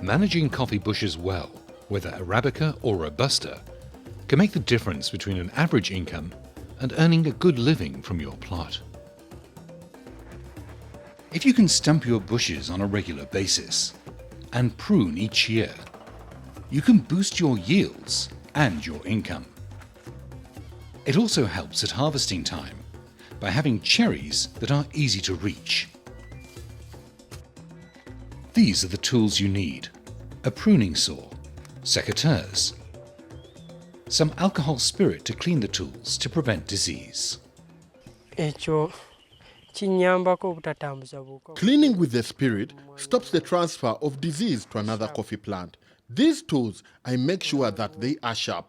Managing coffee bushes well, whether Arabica or Robusta, can make the difference between an average income and earning a good living from your plot. If you can stump your bushes on a regular basis and prune each year, you can boost your yields and your income. It also helps at harvesting time by having cherries that are easy to reach. These are the tools you need: a pruning saw, secateurs, some alcohol spirit to clean the tools to prevent disease. Cleaning with the spirit stops the transfer of disease to another coffee plant. These tools, I make sure that they are sharp.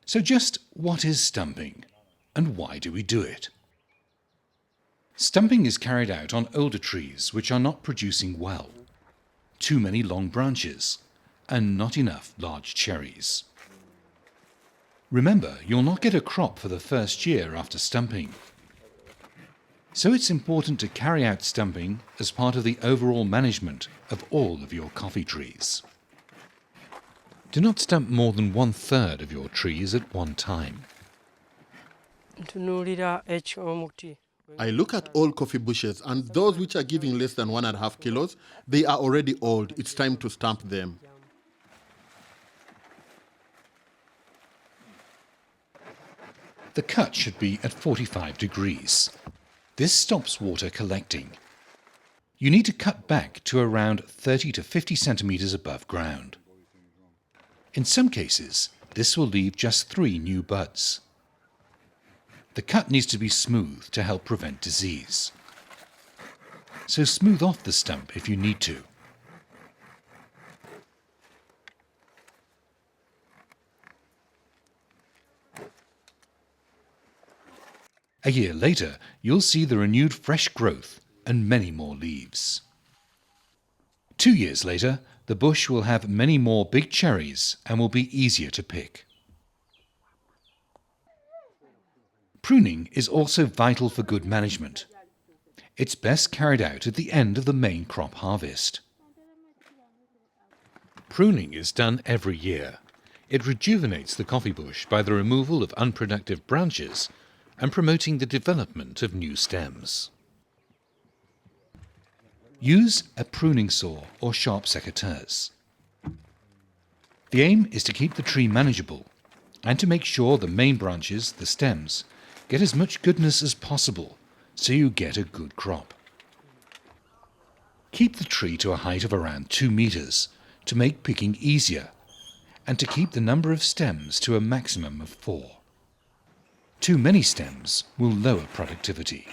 So just what is stumping, and why do we do it? Stumping is carried out on older trees which are not producing well, too many long branches, and not enough large cherries. Remember, you'll not get a crop for the first year after stumping. So it's important to carry out stumping as part of the overall management of all of your coffee trees. Do not stump more than 1/3 of your trees at one time. I look at all coffee bushes, and those which are giving less than 1.5 kilos, they are already old. It's time to stump them. The cut should be at 45 degrees. This stops water collecting. You need to cut back to around 30 to 50 centimeters above ground. In some cases, this will leave just 3 new buds. The cut needs to be smooth to help prevent disease. So smooth off the stump if you need to. A year later, you'll see the renewed fresh growth and many more leaves. 2 years later, the bush will have many more big cherries and will be easier to pick. Pruning is also vital for good management. It's best carried out at the end of the main crop harvest. Pruning is done every year. It rejuvenates the coffee bush by the removal of unproductive branches and promoting the development of new stems. Use a pruning saw or sharp secateurs. The aim is to keep the tree manageable and to make sure the main branches, the stems, get as much goodness as possible so you get a good crop. Keep the tree to a height of around 2 meters to make picking easier and to keep the number of stems to a maximum of 4. Too many stems will lower productivity.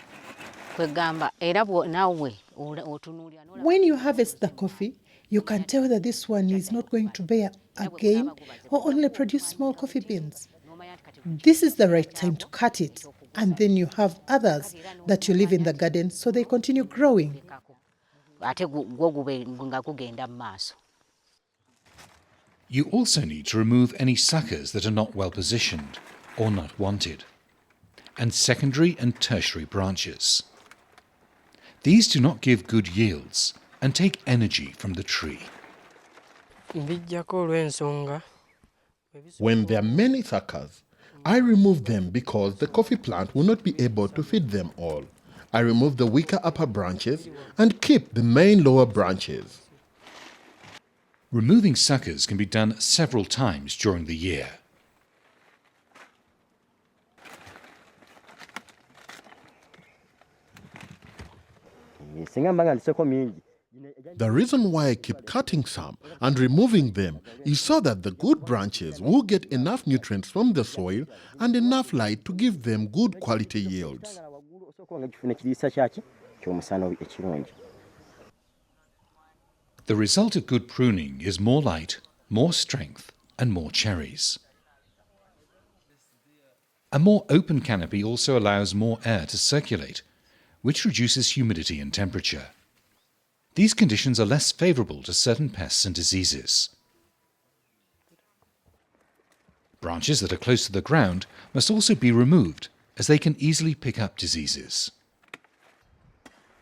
When you harvest the coffee, you can tell that this one is not going to bear again or only produce small coffee beans. This is the right time to cut it, and then you have others that you leave in the garden so they continue growing. You also need to remove any suckers that are not well positioned or not wanted, and secondary and tertiary branches. These do not give good yields and take energy from the tree. When there are many suckers, I remove them because the coffee plant will not be able to feed them all. I remove the weaker upper branches and keep the main lower branches. Removing suckers can be done several times during the year. The reason why I keep cutting some and removing them is so that the good branches will get enough nutrients from the soil and enough light to give them good quality yields. The result of good pruning is more light, more strength, and more cherries. A more open canopy also allows more air to circulate, which reduces humidity and temperature. These conditions are less favorable to certain pests and diseases. Branches that are close to the ground must also be removed, as they can easily pick up diseases.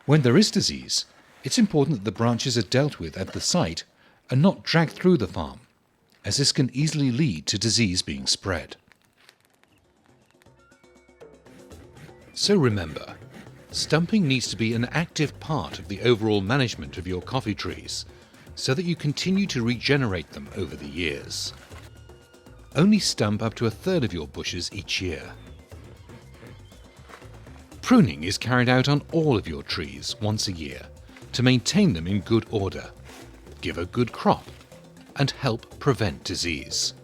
When there is disease, it's important that the branches are dealt with at the site and not dragged through the farm, as this can easily lead to disease being spread. So remember, stumping needs to be an active part of the overall management of your coffee trees, so that you continue to regenerate them over the years. Only stump up to 1/3 of your bushes each year. Pruning is carried out on all of your trees once a year to maintain them in good order, give a good crop, and help prevent disease.